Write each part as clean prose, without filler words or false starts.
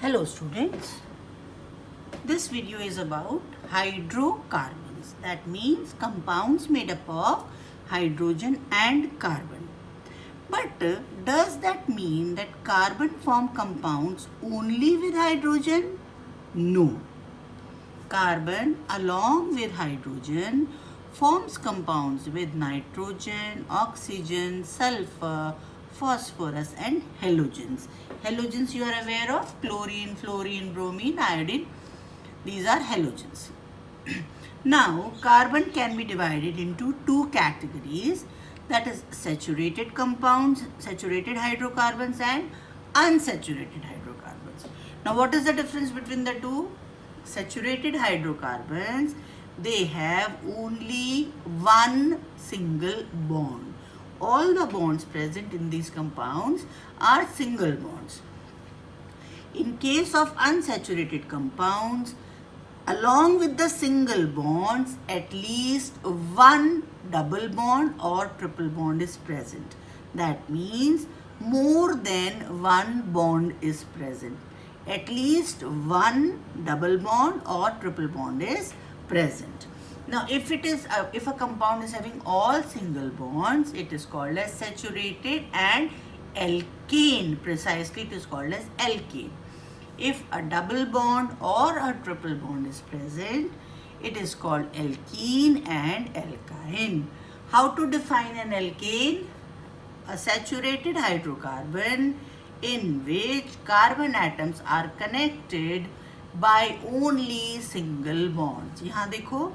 Hello students, this video is about hydrocarbons, that means compounds made up of hydrogen and carbon. But does that mean that carbon form compounds only with hydrogen? No. Carbon along with hydrogen forms compounds with nitrogen, oxygen, sulfur, phosphorus and halogens. Halogens you are aware of: chlorine, fluorine, bromine, iodine. These are halogens. Now, carbon can be divided into two categories, that is saturated compounds, saturated hydrocarbons and unsaturated hydrocarbons. Now, what is the difference between the two? Saturated hydrocarbons, they have only one single bond. All the bonds present in these compounds are single bonds. In case of unsaturated compounds, along with the single bonds, at least one double bond or triple bond is present. That means more than one bond is present. At least one double bond or triple bond is present. Now, if a compound is having all single bonds, it is called as saturated and alkane. Precisely, it is called as alkane. If a double bond or a triple bond is present, it is called alkene and alkyne. How to define an alkane? A saturated hydrocarbon in which carbon atoms are connected by only single bonds. यहाँ देखो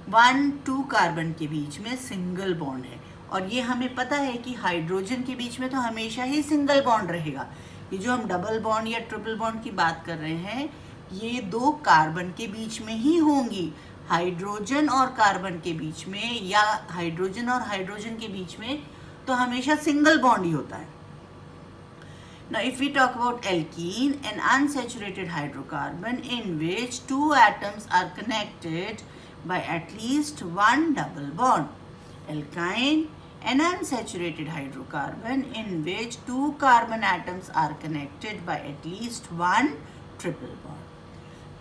1-2 carbon के बीच में single bond है, और ये हमें पता है कि हाइड्रोजन के बीच में तो हमेशा ही सिंगल बॉन्ड रहेगा. ये जो हम डबल बॉन्ड या ट्रिपल बॉन्ड की बात कर रहे हैं, ये दो कार्बन के बीच में ही होंगी. हाइड्रोजन और कार्बन के बीच में या हाइड्रोजन और हाइड्रोजन के बीच में तो हमेशा सिंगल बॉन्ड ही होता है. Now, if we talk about alkene, an unsaturated hydrocarbon in which two atoms are connected by at least one double bond. Alkyne, an unsaturated hydrocarbon in which two carbon atoms are connected by at least one triple bond.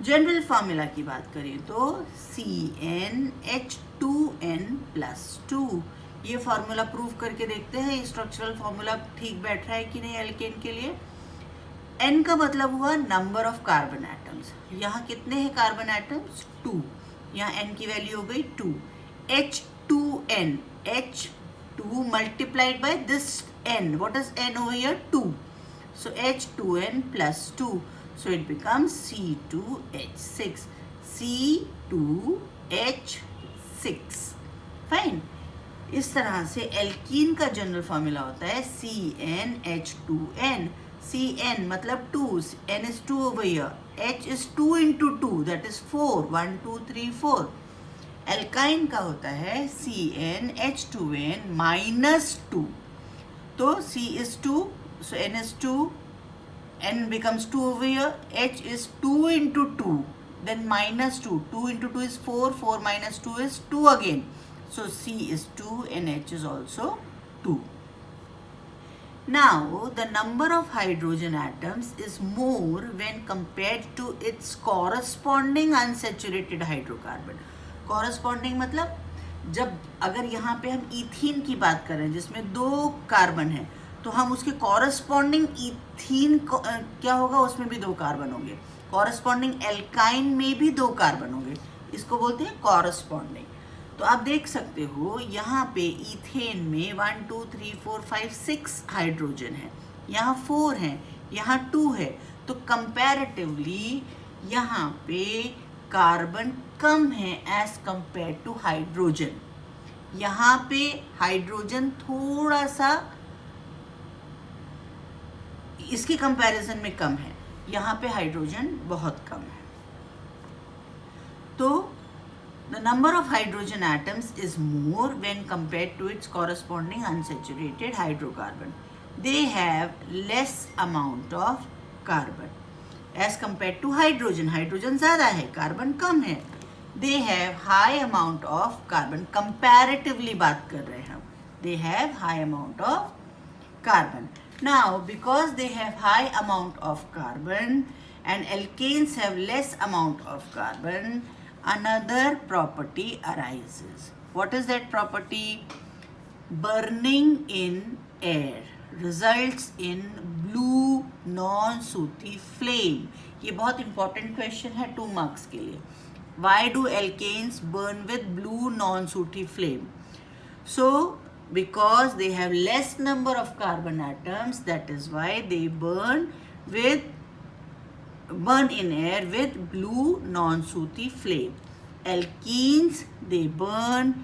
General formula की बात करें तो CnH2n+2. ये formula prove करके देखते हैं structural formula ठीक बैठ रहा है कि नहीं एल्केन के लिए. N का मतलब हुआ नंबर ऑफ कार्बन एटम्स. यहाँ कितने हैं कार्बन एटम्स? 2. यहाँ N की वैल्यू हो गई 2. H2n, H2 multiplied by this N. What is N over here? 2. So H2n+2. So it becomes C2H6. C2H6. Fine. इस तरह से एल्कीन का जनरल फार्मूला होता है CnH2n. Cn मतलब 2, N is 2 over here, H is 2 into 2, that is 4, 1, 2, 3, 4. Alkyne का होता है CnH2n-2. तो C is 2, so N is 2, N becomes 2 over here, H is 2 into 2, then -2, 2 into 2 is 4, 4 minus 2 is 2 again. So C is 2 and H is also 2. Now, the number of hydrogen atoms is more when compared to its corresponding unsaturated hydrocarbon. Corresponding मतलब जब अगर यहाँ पे हम ethene की बात कर रहे हैं जिसमें 2 कार्बन है, तो हम उसके corresponding इथीन क्या होगा, उसमें भी 2 कार्बन होंगे. corresponding एल्काइन में भी 2 कार्बन होंगे. इसको बोलते हैं corresponding. तो आप देख सकते हो यहाँ पे इथेन में 1, 2, 3, 4, 5, 6 हाइड्रोजन है, यहाँ 4 हैं, यहाँ 2 है. तो कंपैरेटिवली यहाँ पे कार्बन कम है एज कंपेयर टू हाइड्रोजन. यहाँ पे हाइड्रोजन थोड़ा सा इसके कंपैरिजन में कम है, यहाँ पे हाइड्रोजन बहुत कम है. तो the number of hydrogen atoms is more when compared to its corresponding unsaturated hydrocarbon. They have less amount of carbon as compared to hydrogen. Hydrogen ज़्यादा है, carbon कम है. They have high amount of carbon. Comparatively बात कर रहे हैं हम. They have high amount of carbon. Now, because they have high amount of carbon, and alkanes have less amount of carbon, another property arises. What is that property? Burning in air results in blue non-सूती flame. ये बहुत important question है 2 marks के लिए. Why do alkanes burn with blue non-सूती flame? So because they have less number of carbon atoms, that is why they burn in air with blue non-सूती flame. Alkenes, they burn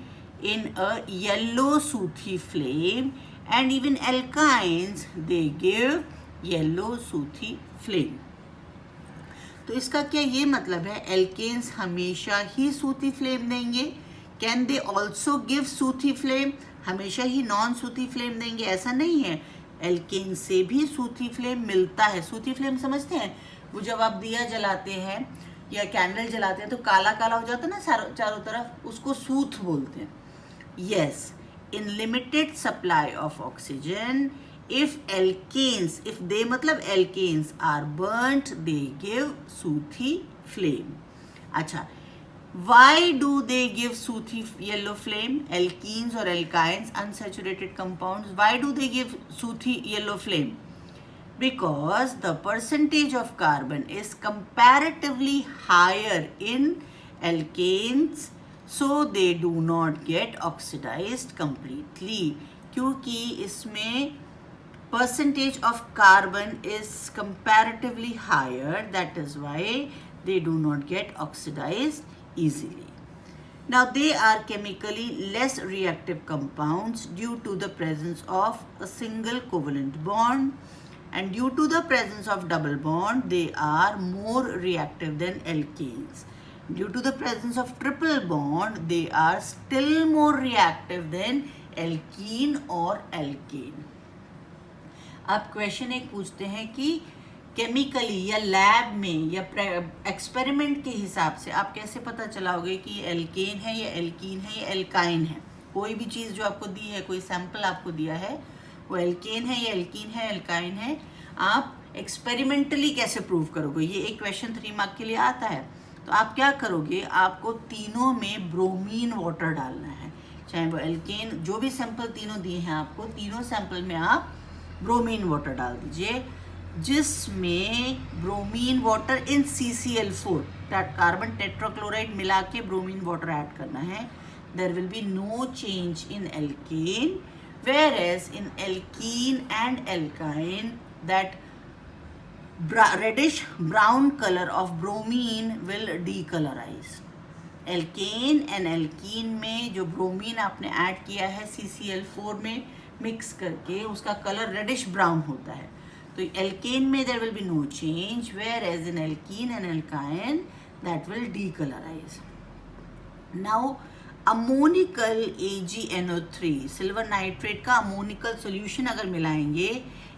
in a yellow सूती flame, and even alkynes, they give yellow सूती flame. तो इसका क्या ये मतलब है alkanes हमेशा ही सूती फ्लेम देंगे? कैन दे ऑल्सो गिव सूती फ्लेम? हमेशा ही नॉन सूती फ्लेम देंगे? ऐसा नहीं है, एल्केन से भी सूती फ्लेम मिलता है. सूती फ्लेम समझते हैं? वो जब आप दिया जलाते हैं या कैंडल जलाते हैं तो काला काला हो जाता है ना चारों तरफ, उसको सूत बोलते हैं. Yes, in limited supply of oxygen, if they मतलब alkanes are burnt, they give सूथी flame. अच्छा, why do they give सूथी yellow flame? Alkenes or alkynes, unsaturated compounds, why do they give सूथी yellow flame? Because the percentage of carbon is comparatively higher in alkanes, so they do not get oxidized completely. क्योंकि इसमें percentage of carbon is comparatively higher, that is why they do not get oxidized easily. Now they are chemically less reactive compounds due to the presence of a single covalent bond, and due to the presence of double bond they are more reactive than alkanes. Due to the presence of triple bond they are still more reactive than alkene or alkane. आप question एक पूछते हैं कि chemically या lab में या experiment के हिसाब से आप कैसे पता चलाओगे कि ये एल्केन है या एल्कीन है या एल्काइन है? कोई भी चीज़ जो आपको दी है, कोई सैंपल आपको दिया है, वो एल्केन है या एल्कीन है, एल्काइन है, आप एक्सपेरिमेंटली कैसे प्रूव करोगे? ये एक क्वेश्चन 3 मार्क के लिए आता है. तो आप क्या करोगे? आपको तीनों में ब्रोमीन वाटर डालना है, चाहे वो एल्केन, जो भी सैंपल तीनों दिए हैं आपको, तीनों सैंपल में आप ब्रोमीन वाटर डाल दीजिए, जिसमें bromine water in CCl4 carbon tetrachloride मिला के ब्रोमीन वाटर ऐड करना है. There will be no change in alkane, whereas in alkene and alkyne that reddish brown color of bromine will decolorize. alkane and alkene में जो bromine आपने add किया है CCl4 में मिक्स करके, उसका कलर रेडिश ब्राउन होता है. तो एल्केन में there will be no change, whereas in alkene and alkyne that will decolorize. Now ammoniacal AgNO3 silver nitrate का अमोनिकल सॉल्यूशन अगर मिलाएंगे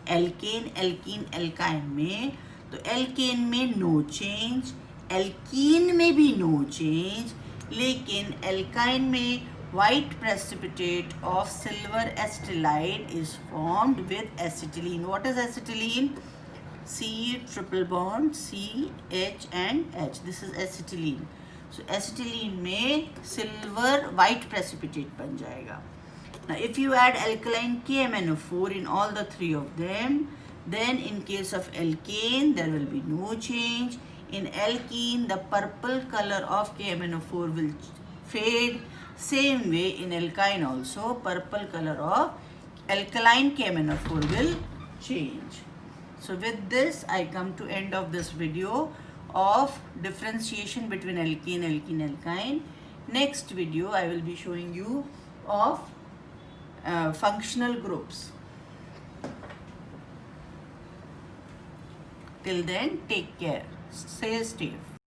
एल्केन, एल्कीन, एल्काइन में, तो एल्केन में नो चेंज, एल्कीन में भी नो चेंज, लेकिन एल्काइन में white precipitate of silver acetylide is formed with acetylene. What is acetylene? C triple bond C H and H. This is acetylene. So acetylene में silver white precipitate बन जाएगा. Now if you add alkaline KMnO4 in all the 3 of them, then in case of alkane there will be no change. In alkene the purple color of KMnO4 will fade. Same way in alkyne also purple color of alkaline KMnO4 will change. So with this I come to end of this video of differentiation between alkene, alkene, alkyne. Next video I will be showing you of functional groups. Till then, take care. Stay safe.